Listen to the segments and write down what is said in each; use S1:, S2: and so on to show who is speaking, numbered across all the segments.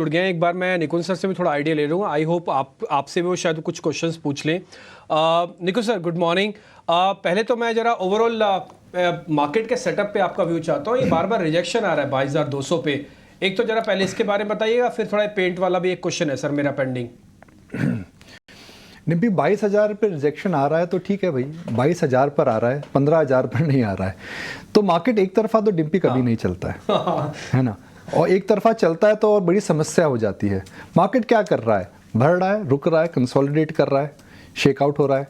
S1: जुड़ गए हैं। एक बार मैं निकुल सर से भी थोड़ा आइडिया ले लूँगा। आई होप आपसे भी वो शायद कुछ क्वेश्चंस पूछ लें। Nikul sir, good morning. पहले तो मैं जरा ओवरऑल मार्केट के सेटअप पे आपका व्यू चाहता हूँ। ये बार बार रिजेक्शन आ रहा है 22,200 पे। एक तो जरा पहले इसके बारे में बताइएगा, फिर थोड़ा पेंट वाला भी एक क्वेश्चन है सर मेरा पेंडिंग।
S2: निम्पी 22,000 पे रिजेक्शन आ रहा है तो ठीक है भाई, 22,000 पर आ रहा है, 15,000 पर नहीं आ रहा है। तो मार्केट एक तरफा तो डिम्पी कभी नहीं चलता है ना। और एक तरफा चलता है तो और बड़ी समस्या हो जाती है। मार्केट क्या कर रहा है? बढ़ रहा है, रुक रहा है, कंसोलिडेट कर रहा है, शेकआउट हो रहा है,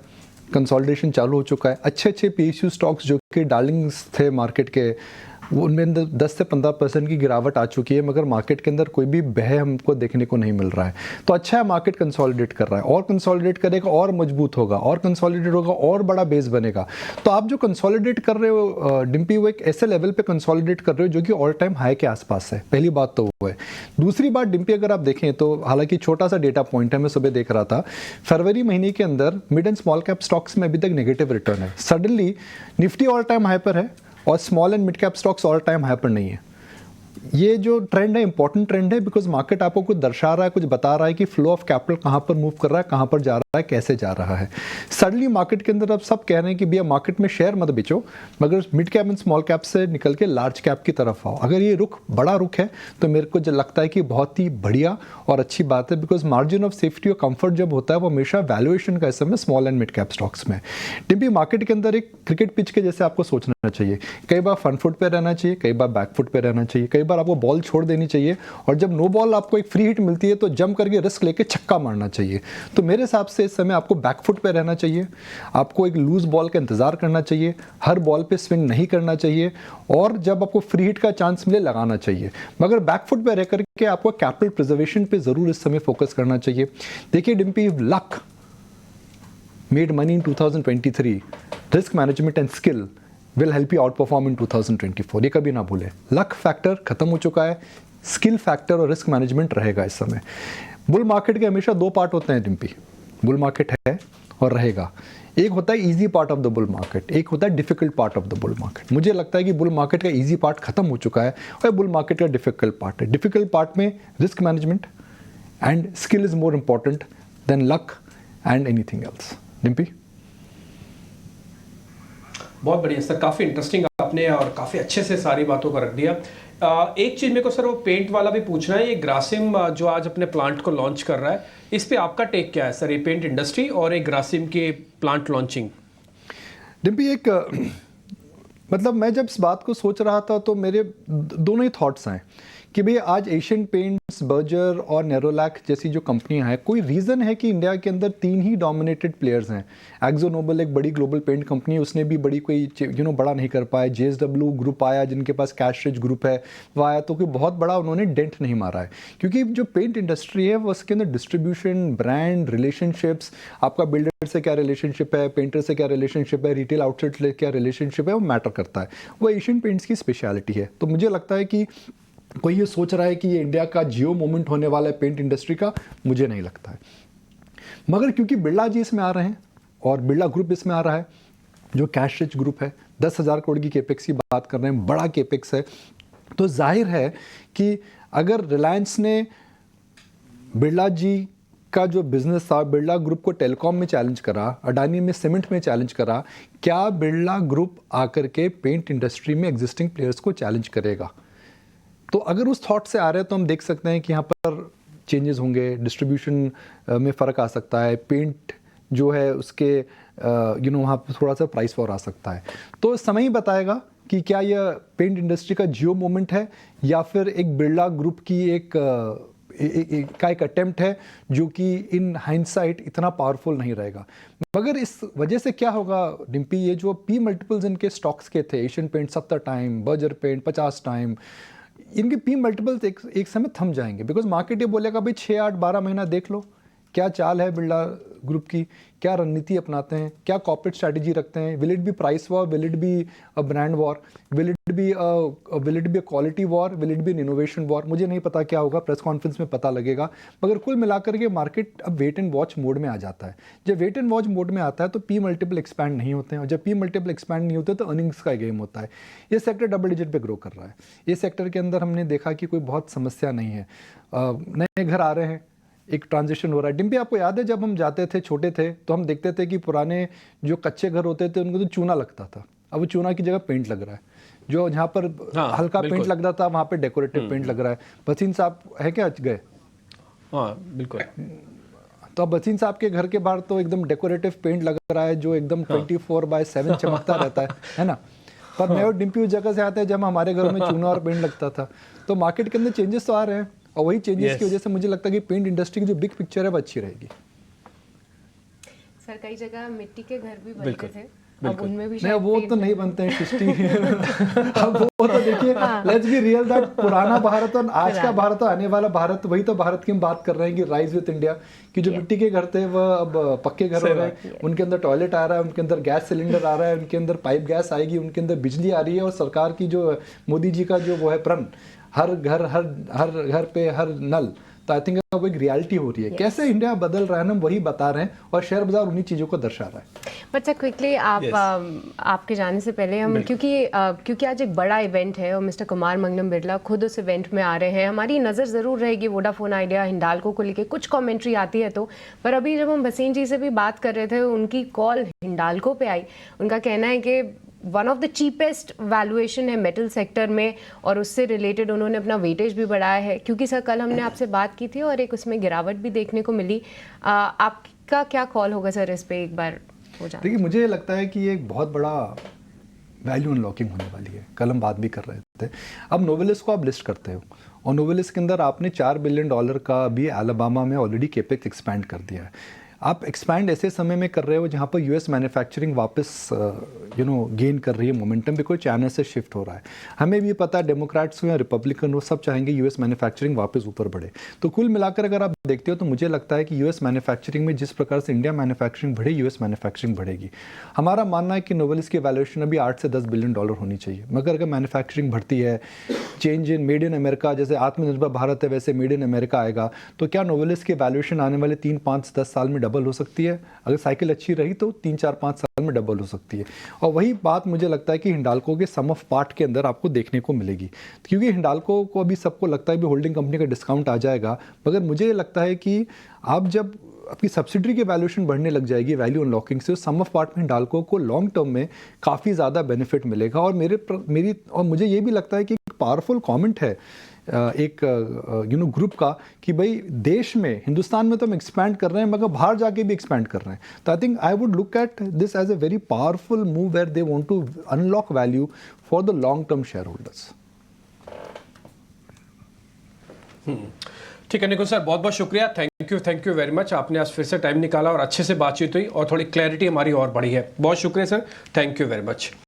S2: कंसोलिडेशन चालू हो चुका है। अच्छे अच्छे पीएसयू स्टॉक्स जो कि डार्लिंग्स थे मार्केट के, उनमें 10 से 15% की गिरावट आ चुकी है, मगर मार्केट के अंदर कोई भी बह हमको देखने को नहीं मिल रहा है। तो अच्छा है, मार्केट कंसोलिडेट कर रहा है और कंसोलिडेट करेगा और मजबूत होगा और कंसोलिडेट होगा और बड़ा बेस बनेगा। तो आप जो कंसोलिडेट कर रहे हो डिम्पी, वो एक ऐसे लेवल पे कंसोलिडेट कर रहे हो जो कि ऑल टाइम हाई के आसपास है। पहली बात तो वो है। दूसरी बात डिम्पी, अगर आप देखें तो हालांकि छोटा सा डेटा पॉइंट है, मैं सुबह देख रहा था, फरवरी महीने के अंदर mid and small cap stocks में अभी तक नेगेटिव रिटर्न है। Suddenly Nifty all time high पर है और small and mid cap stocks all time high पर नहीं है। ये जो ट्रेंड है इंपॉर्टेंट ट्रेंड है, बिकॉज मार्केट आपको कुछ दर्शा रहा है, कुछ बता रहा है कि फ्लो ऑफ कैपिटल कहाँ पर मूव कर रहा है, कहाँ पर जा रहा है, कैसे जा रहा है। सडनली मार्केट के अंदर अब सब कह रहे हैं कि भैया मार्केट में शेयर मत बेचो, मगर mid cap and small cap से निकल के लार्ज कैप की तरफ आओ। अगर ये रुख बड़ा रुख है तो मेरे को जो लगता है कि बहुत ही बढ़िया और अच्छी बात है, बिकॉज मार्जिन ऑफ सेफ्टी और कंफर्ट जब होता है वो हमेशा वैल्यूएशन का समय small and mid cap stocks में। टिम्पी, मार्केट के अंदर एक क्रिकेट पिच के जैसे आपको सोचना चाहिए। कई बार फ्रंट फुट पे रहना चाहिए, कई बार बैक फुट पे रहना चाहिए, कई बार आपको बॉल छोड़ देनी चाहिए, और जब नो बॉल आपको एक फ्री हिट मिलती है तो जंप करके रिस्क लेके छक्का मारना चाहिए। तो मेरे हिसाब से इस समय आपको बैक फुट पे रहना चाहिए, आपको एक लूज बॉल का इंतजार करना चाहिए, हर बॉल पे स्विंग नहीं करना चाहिए, और जब आपको फ्री हिट का चांस मिले लगाना चाहिए। मगर बैक फुट पे रह करके आपको कैपिटल प्रिजर्वेशन पे जरूर इस समय फोकस करना चाहिए। देखिए Dimpy, luck made money in 2023, risk management and skill will help you outperform in 2024। ये कभी ना भूले, लक फैक्टर खत्म हो चुका है, स्किल फैक्टर और रिस्क मैनेजमेंट रहेगा इस समय। बुल मार्केट के हमेशा दो पार्ट होते हैं डिम्पी, बुल मार्केट है और रहेगा। एक होता है easy part of the bull market, एक होता है difficult part of the bull market. मुझे लगता है कि बुल मार्केट का इजी पार्ट खत्म हो चुका है और बुल मार्केट का डिफिकल्ट पार्ट है। डिफिकल्ट पार्ट में risk management and skill is more important than luck and anything else. Dimpy,
S1: बहुत बढ़िया सर, काफ़ी इंटरेस्टिंग आपने और काफ़ी अच्छे से सारी बातों को रख दिया। एक चीज़ मेरे को सर वो पेंट वाला भी पूछना है। ये ग्रासिम जो आज अपने प्लांट को लॉन्च कर रहा है, इस पे आपका टेक क्या है सर? ये पेंट इंडस्ट्री और एक ग्रासिम के प्लांट लॉन्चिंग।
S2: डिम्पी, एक मतलब मैं जब इस बात को सोच रहा था तो मेरे दोनों ही थॉट्स हैं कि भाई आज एशियन पेंट्स, बर्जर और नेरोलैक जैसी जो कंपनियां हैं, कोई रीज़न है कि इंडिया के अंदर तीन ही डोमिनेटेड प्लेयर्स हैं। एक्जो नोबल एक बड़ी ग्लोबल पेंट कंपनी है, उसने भी बड़ी कोई बड़ा नहीं कर पाया। JSW ग्रुप आया जिनके पास कैश रिच ग्रुप है, वो आया तो कोई बहुत बड़ा उन्होंने डेंट नहीं मारा है। क्योंकि जो पेंट इंडस्ट्री है वो उसके अंदर डिस्ट्रीब्यूशन, ब्रांड, रिलेशनशिप्स, आपका बिल्डर से क्या रिलेशनशिप है, पेंटर से क्या रिलेशनशिप है, रिटेल आउटलेट से क्या रिलेशनशिप है, वो मैटर करता है। वो एशियन पेंट्स की स्पेशलिटी है। तो मुझे लगता है कि कोई ये सोच रहा है कि ये इंडिया का जियो मोमेंट होने वाला है पेंट इंडस्ट्री का, मुझे नहीं लगता है। मगर क्योंकि बिरला जी इसमें आ रहे हैं और बिरला ग्रुप इसमें आ रहा है, जो कैश रिच ग्रुप है, 10,000 करोड़ की केपेक्स की बात कर रहे हैं, बड़ा केपेक्स है, तो जाहिर है कि अगर रिलायंस ने बिरला जी का जो बिजनेस था, बिरला ग्रुप को टेलीकॉम में चैलेंज करा, अडानी में सीमेंट में चैलेंज करा, क्या बिरला ग्रुप आकर के पेंट इंडस्ट्री में एग्जिस्टिंग प्लेयर्स को चैलेंज करेगा? तो अगर उस थॉट से आ रहे हैं तो हम देख सकते हैं कि यहाँ पर चेंजेस होंगे, डिस्ट्रीब्यूशन में फ़र्क आ सकता है, पेंट जो है उसके वहाँ पर थोड़ा सा प्राइस वॉर आ सकता है। तो समय ही बताएगा कि क्या यह पेंट इंडस्ट्री का जियो मोमेंट है या फिर एक बिरला ग्रुप की एक अटेम्प्ट है जो कि इन हाइंडसाइट इतना पावरफुल नहीं रहेगा। मगर इस वजह से क्या होगा डिम्पी, ये जो पी मल्टीपल्स इनके स्टॉक्स के थे, Asian paint 70 time, Berger paint 50 time, इनके पी मल्टीपल्स एक समय थम जाएंगे। बिकॉज मार्केट ये बोलेगा भाई 6, 8, 12 महीना देख लो, क्या चाल है बिरला ग्रुप की, क्या रणनीति अपनाते हैं, क्या कॉर्पोरेट स्ट्रैटेजी रखते हैं, will it be price war, will it be a brand war, will it be a quality war, will it be N innovation war, मुझे नहीं पता क्या होगा, प्रेस कॉन्फ्रेंस में पता लगेगा। मगर कुल मिलाकर के मार्केट अब वेट एंड वॉच मोड में आ जाता है। जब वेट एंड वॉच मोड में आता है तो पी मल्टीपल एक्सपैंड नहीं होते हैं, और जब पी मल्टीपल एक्सपैंड नहीं होते तो अर्निंग्स का गेम होता है। ये सेक्टर डबल डिजिट पे ग्रो कर रहा है। ये सेक्टर के अंदर हमने देखा कि कोई बहुत समस्या नहीं है। नए घर आ रहे हैं, एक ट्रांजिशन हो रहा है। डिम्पी, आपको याद है जब हम जाते थे, छोटे थे, तो हम देखते थे कि पुराने जो कच्चे घर होते थे उनको तो चूना लगता था, अब वो चूना की जगह पेंट लग रहा है। जो जहाँ पर हल्का पेंट लग रहा था वहाँ पे डेकोरेटिव पेंट लग रहा है। भसीन साहब है क्या गए?
S1: हाँ बिल्कुल।
S2: तो अब भसीन साहब के घर के बाहर तो एकदम डेकोरेटिव पेंट लग रहा है जो एकदम 24/7 चमकता रहता है ना। पर मैं और डिम्पी उस जगह से आते हैं जब हमारे घर में चूना और पेंट लगता था। तो मार्केट के अंदर चेंजेस तो आ रहे हैं, और वही चेंजेस की वजह से मुझे लगता है कि पेंट इंडस्ट्री की जो बिग पिक्चर है वो अच्छी रहेगी।
S3: सर कई जगह मिट्टी के घर भी बनते थे, अब उनमें भी
S2: नहीं, वो तो नहीं बनते हैं सृष्टि। अब वो तो देखिए, लेट्स बी रियल दैट पुराना भारत और आज का भारत और आने वाला भारत, वही तो भारत की हम बात कर रहे हैं कि राइज विद इंडिया की जो मिट्टी के घर थे वह अब पक्के घर हो रहे हैं। उनके अंदर टॉयलेट आ रहा है, उनके अंदर गैस सिलेंडर आ रहा है, उनके अंदर पाइप गैस आएगी, उनके अंदर बिजली आ रही है, और सरकार की जो मोदी जी का जो वो है प्रण, हर घर पे हर नल, तो आई थिंक वो एक रियलिटी हो रही है। कैसे इंडिया बदल रहा है ना, वही बता रहे हैं, और शेयर बाजार उन्हीं चीज़ों को दर्शा रहा है।
S3: बट सर क्विकली आपके जाने से पहले हम क्योंकि आज एक बड़ा इवेंट है और मिस्टर कुमार मंगलम बिरला खुद उस इवेंट में आ रहे हैं, हमारी नज़र ज़रूर रहेगी वोडाफोन आइडिया, हिंडाल्को को लेके कुछ कमेंट्री आती है तो। पर अभी जब हम भसीन जी से भी बात कर रहे थे, उनकी कॉल हिंडाल्को पे आई। उनका कहना है कि one of the cheapest valuation है मेटल सेक्टर में, और उससे रिलेटेड उन्होंने अपना वेटेज भी बढ़ाया है। क्योंकि सर कल हमने आपसे बात की थी और एक उसमें गिरावट भी देखने को मिली। आपका क्या कॉल होगा सर इस पे, एक बार हो जाए?
S2: देखिए, मुझे लगता है कि ये एक बहुत बड़ा वैल्यू अनलॉकिंग होने वाली है। कल हम बात भी कर रहे थे। अब नोवेलिस को आप लिस्ट करते हो, और नोवेलिस के अंदर आपने $4 बिलियन का भी अलाबामा में ऑलरेडी केपेक्स एक्सपैंड कर दिया है। आप एक्सपैंड ऐसे समय में कर रहे हो जहाँ पर यूएस मैन्युफैक्चरिंग वापस गेन कर रही है मोमेंटम, बिकॉज चाइना से शिफ्ट हो रहा है। हमें भी पता है, डेमोक्रेट्स हो या रिपब्लिकन हो, सब चाहेंगे यूएस मैन्युफैक्चरिंग वापस ऊपर बढ़े। तो कुल मिलाकर अगर आप देखते हो तो मुझे लगता है कि यूएस मैन्युफैक्चरिंग में जिस प्रकार से इंडिया मैन्युफैक्चरिंग बढ़े, यूएस मैन्युफैक्चरिंग बढ़ेगी। हमारा मानना है कि नोवेलिस की वैल्यूएशन अभी $8 से $10 बिलियन होनी चाहिए। मगर अगर मैन्युफैक्चरिंग बढ़ती है, change in made in America, जैसे आत्मनिर्भर भारत है वैसे मेड इन अमेरिका आएगा, तो क्या नोवेलिस की वैल्यूएशन आने वाले 3, 5, 10 साल में डबल हो सकती है? अगर साइकिल अच्छी रही तो 3, 4, 5 साल में डबल हो सकती है। और वही बात मुझे लगता है कि हिंडाल्को के सम ऑफ पार्ट के अंदर आपको देखने को मिलेगी, क्योंकि हिंडाल्को को अभी सबको लगता है कि होल्डिंग कंपनी का डिस्काउंट आ जाएगा। मगर मुझे लगता है कि आप जब आपकी सब्सिडरी की वैल्यूएशन बढ़ने लग जाएगी वैल्यू अनलॉकिंग से, सम ऑफ पार्ट में हिंडाल्को को लॉन्ग टर्म में काफ़ी ज़्यादा बेनिफिट मिलेगा। और मुझे ये भी लगता है कि एक पावरफुल कमेंट है एक ग्रुप का, कि भाई देश में, हिंदुस्तान में तो हम एक्सपैंड कर रहे हैं मगर बाहर जाके भी एक्सपैंड कर रहे हैं। तो I think I would look at this as a very powerful move where they want to unlock value for the long term share holders.
S1: ठीक है निकुल सर, बहुत बहुत शुक्रिया, थैंक यू वेरी मच। आपने आज फिर से टाइम निकाला और अच्छे से बातचीत हुई और थोड़ी क्लैरिटी हमारी और बढ़ी है। बहुत शुक्रिया sir, thank you very much.